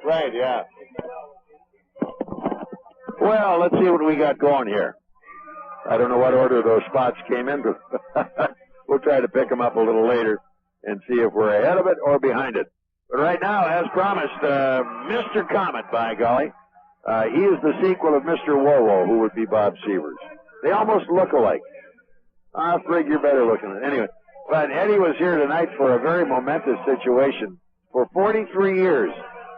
Right, yeah. Well, let's see what we got going here. I don't know what order those spots came in, but we'll try to pick them up a little later and see if we're ahead of it or behind it. But right now, as promised, Mr. Komet, by golly. He is the sequel of Mr. WOWO, who would be Bob Severs. They almost look alike. I frig you're better looking at it. Anyway, but Eddie was here tonight for a very momentous situation. For 43 years,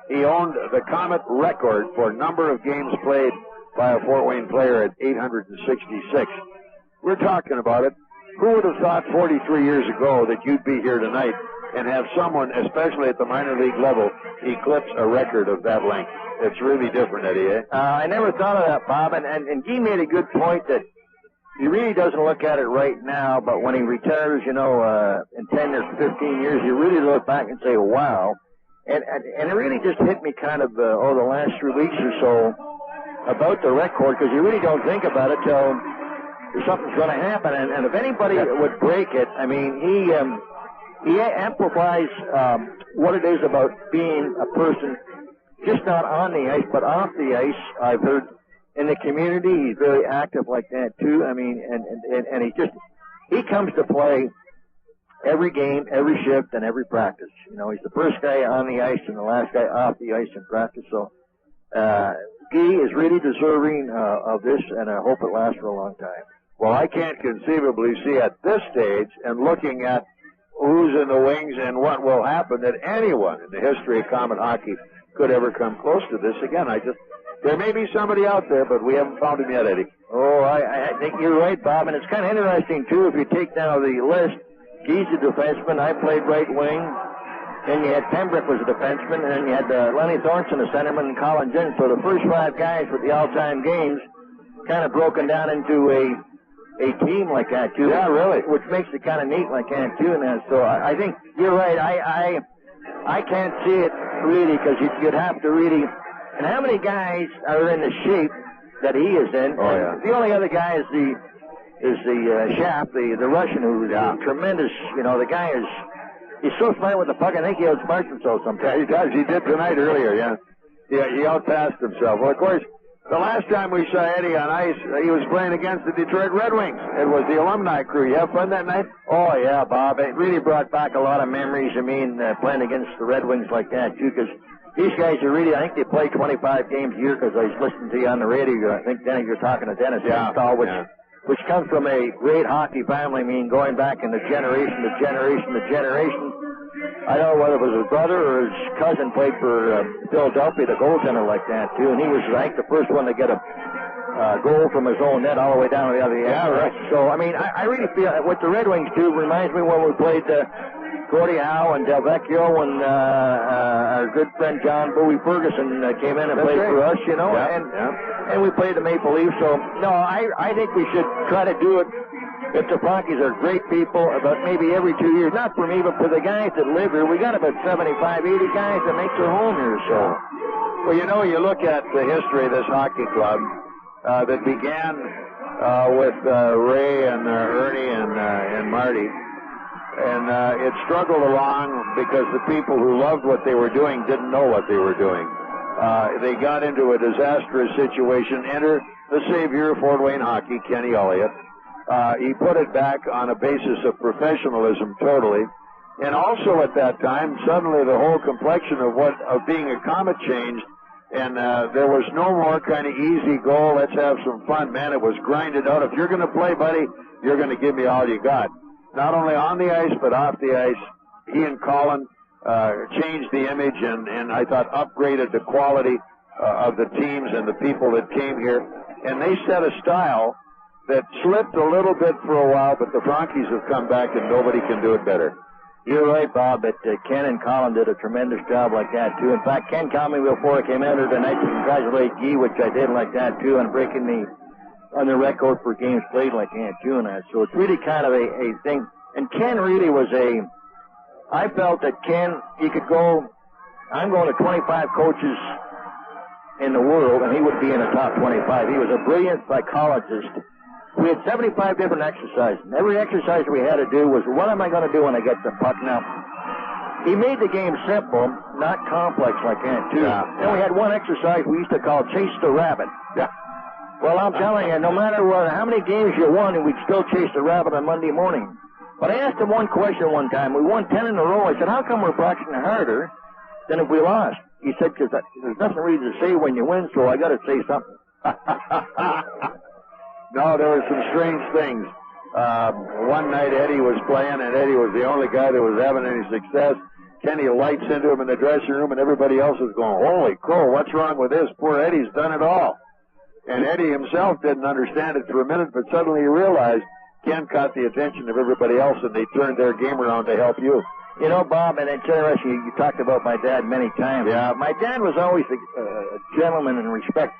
he owned the Komet record for number of games played by a Fort Wayne player at 866. We're talking about it. Who would have thought 43 years ago that you'd be here tonight and have someone, especially at the minor league level, eclipse a record of that length? It's really different, Eddie, eh? I never thought of that, Bob, and Guy made a good point that he really doesn't look at it right now, but when he retires, you know, in 10 or 15 years, you really look back and say, wow. And it really just hit me kind of over the last 3 weeks or so about the record, because you really don't think about it till something's going to happen. And if anybody would break it, I mean, he amplifies what it is about being a person, just not on the ice, but off the ice. I've heard in the community, he's very active like that too. I mean, and he comes to play every game, every shift, and every practice. You know, he's the first guy on the ice and the last guy off the ice in practice. So, Guy is really deserving of this, and I hope it lasts for a long time. Well, I can't conceivably see at this stage, and looking at who's in the wings and what will happen, that anyone in the history of Komet hockey could ever come close to this again. There may be somebody out there, but we haven't found him yet, Eddie. Oh, I think you're right, Bob, and it's kind of interesting, too, if you take down the list. Guy's a defenseman. I played right wing. Then you had Pembroke was a defenseman, and then you had Lenny Thornton, a centerman, and Colin Jones. So the first 5 guys with the all-time games kind of broken down into a team like that, too. Yeah, really. Which makes it kind of neat like that, too. And so I think you're right. I can't see it really, because you'd have to really. And how many guys are in the shape that he is in? Oh, yeah. The only other guy is the Shap, the Russian, who's tremendous. You know, the guy he's so smart with the puck. I think he outsmarts himself sometimes. Yeah, he does. He did tonight earlier, yeah. Yeah, he outpassed himself. Well, of course, the last time we saw Eddie on ice, he was playing against the Detroit Red Wings. It was the alumni crew. You have fun that night? Oh, yeah, Bob. It really brought back a lot of memories. I mean, playing against the Red Wings like that, too, because these guys are really, I think they play 25 games a year, because I was listening to you on the radio. I think, Dennis, you're talking to Dennis Install, which comes from a great hockey family. I mean, going back in the generation to generation to generation. I don't know whether it was his brother or his cousin played for Philadelphia, the goaltender like that, too. And he was, I think, the first one to get a goal from his own net all the way down to the other end. Yeah, right. So, I mean, I really feel what the Red Wings do reminds me when we played Gordie Howe and Del Vecchio when our good friend John Bowie Ferguson came in and played for us, you know. Yeah, and we played the Maple Leafs. So, no, I think we should try to do it. If the Rockies are great people, about maybe every 2 years, not for me, but for the guys that live here. We got about 75, 80 guys that make their home here, so. Well, you know, you look at the history of this hockey club that began with Ray and Ernie and Marty, and it struggled along because the people who loved what they were doing didn't know what they were doing. They got into a disastrous situation. Enter the savior of Fort Wayne hockey, Kenny Elliott. He put it back on a basis of professionalism totally. And also at that time, suddenly the whole complexion of being a Komet changed, and there was no more kind of easy goal, let's have some fun. Man, it was grinded out. If you're going to play, buddy, you're going to give me all you got. Not only on the ice, but off the ice. He and Colin changed the image and I thought upgraded the quality of the teams and the people that came here. And they set a style that slipped a little bit for a while, but the Bronchies have come back and nobody can do it better. You're right, Bob, but Ken and Colin did a tremendous job like that, too. In fact, Ken called me before I came out here tonight to congratulate Guy, which I did like that, too, and breaking on the record for games played like that, too, and that. So it's really kind of a thing. And Ken really was I felt that Ken, he could go, I'm going to 25 coaches in the world, and he would be in the top 25. He was a brilliant psychologist. We had 75 different exercises. And every exercise we had to do was, what am I going to do when I get the puck now? he made the game simple, not complex like that, too. Yeah. Then we had one exercise we used to call Chase the Rabbit. Yeah. Well, I'm telling you, no matter how many games you won, we'd still chase the rabbit on Monday morning. But I asked him one question one time. We won 10 in a row. I said, how come we're practicing harder than if we lost? He said, because there's nothing really to say when you win, so I got to say something. No, there were some strange things. One night Eddie was playing, and Eddie was the only guy that was having any success. Kenny lights into him in the dressing room, and everybody else is going, holy crow, what's wrong with this? Poor Eddie's done it all. And Eddie himself didn't understand it for a minute, but suddenly he realized Ken caught the attention of everybody else, and they turned their game around to help you. You know, Bob, and it's interesting, you talked about my dad many times. Yeah. My dad was always a gentleman in respect.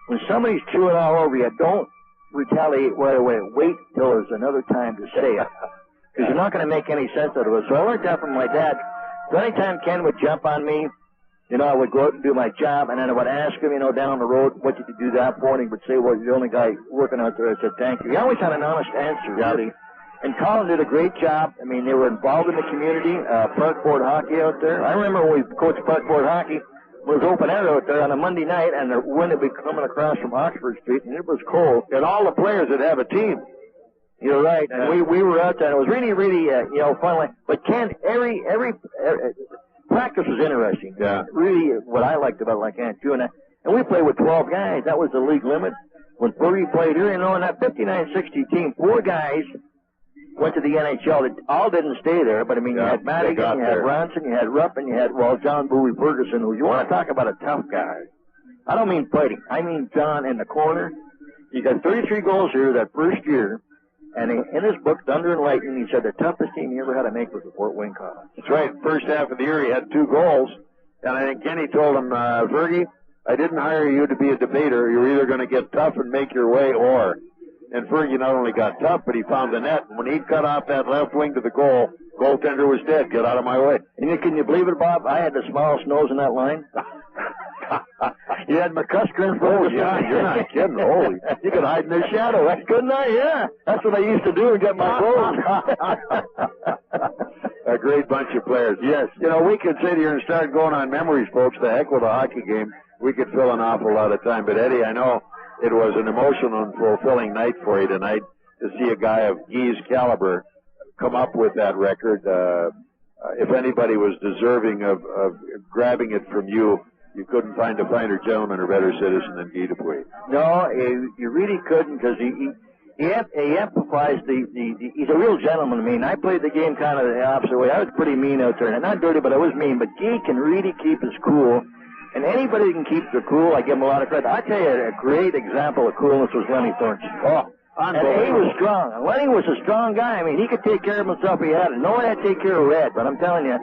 When somebody's chewing all over you, don't retaliate right away. Wait till there's another time to say it. Because you're not going to make any sense out of it. So I learned that from my dad. So anytime Ken would jump on me, you know, I would go out and do my job, and then I would ask him, you know, down the road, what did you do that for? And he would say, well, you're the only guy working out there. I said, thank you. He always had an honest answer, really. And Colin did a great job. I mean, they were involved in the community, park board hockey out there. I remember when we coached park board hockey, it was open air out there on a Monday night, and the wind would be coming across from Oxford Street, and it was cold. And all the players would have a team. You're right. And we were out there, and it was really, really, you know, fun. But Ken, every practice was interesting. Yeah. Really, what I liked about it, like that, too. And we played with 12 guys. That was the league limit. When Fergie played here, you know, in that 59-60 team, 4 guys went to the NHL. They all didn't stay there, but I mean, you had Madigan, you had Ronson, you had Rupp, and you had, well, John Bowie Ferguson, who you want to talk about a tough guy. I don't mean fighting. I mean John in the corner. He got 33 goals here that first year, and in his book, Thunder and Lightning, he said the toughest team he ever had to make was the Fort Wayne Komets. That's right. First half of the year, he had 2 goals, and I think Kenny told him, Fergie, I didn't hire you to be a debater. You're either going to get tough and make your way, or... And Fergie not only got tough, but he found the net. And when he cut off that left wing to the goal, goaltender was dead. Get out of my way. And can you believe it, Bob? I had the smallest nose in that line. You had McCusker in front. Oh, yeah, you're not kidding. Holy. You could hide in the shadow. That's good night, yeah. That's what I used to do and get my goals. A great bunch of players. Yes. You know, we could sit here and start going on memories, folks. The heck with a hockey game. We could fill an awful lot of time. But, Eddie, I know it was an emotional and fulfilling night for you tonight to see a guy of Guy's caliber come up with that record. If anybody was deserving of grabbing it from you, you couldn't find a finer gentleman or better citizen than Guy DuPUIS. No, you really couldn't, because he amplifies he's a real gentleman. I mean, I played the game kind of the opposite way. I was pretty mean out there, and not dirty, but I was mean. But Guy can really keep his cool. And anybody who can keep their cool, I give him a lot of credit. I tell you, a great example of coolness was Lenny Thornton. Oh, and he was strong. And Lenny was a strong guy. I mean, he could take care of himself. He had it. No one had to take care of Red, but I'm telling you,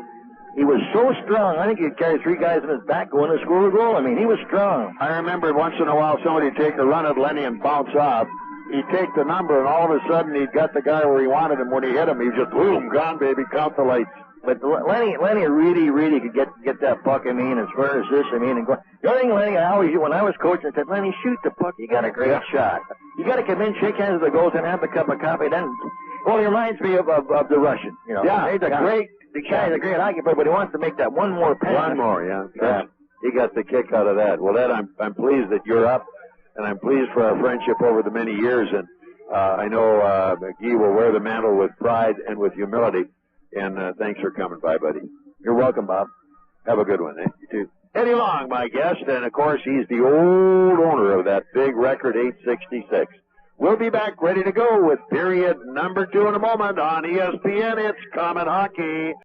he was so strong. I think he could carry 3 guys on his back going to score a goal. I mean, he was strong. I remember once in a while somebody would take a run at Lenny and bounce off. He'd take the number, and all of a sudden he'd got the guy where he wanted him. When he hit him, he just, boom, gone, baby, count the lights. But Lenny really could get that puck, I mean, as far as this, I mean, and go. The only thing, Lenny, when I was coaching, I said, Lenny, shoot the puck. You got a great shot. You got to come in, shake hands with the goals, and have a cup of coffee. Then, well, he reminds me of the Russian. You know, yeah, he's a great hockey player, but he wants to make that one more pass. One more, yeah. He got the kick out of that. Well, Ed, I'm pleased that you're up, and I'm pleased for our friendship over the many years. And I know Guy will wear the mantle with pride and with humility. And thanks for coming by, buddy. You're welcome, Bob. Have a good one, eh? You too. Eddie Long, my guest, and of course he's the old owner of that big record 866. We'll be back ready to go with period number 2 in a moment on ESPN. It's Komet Hockey.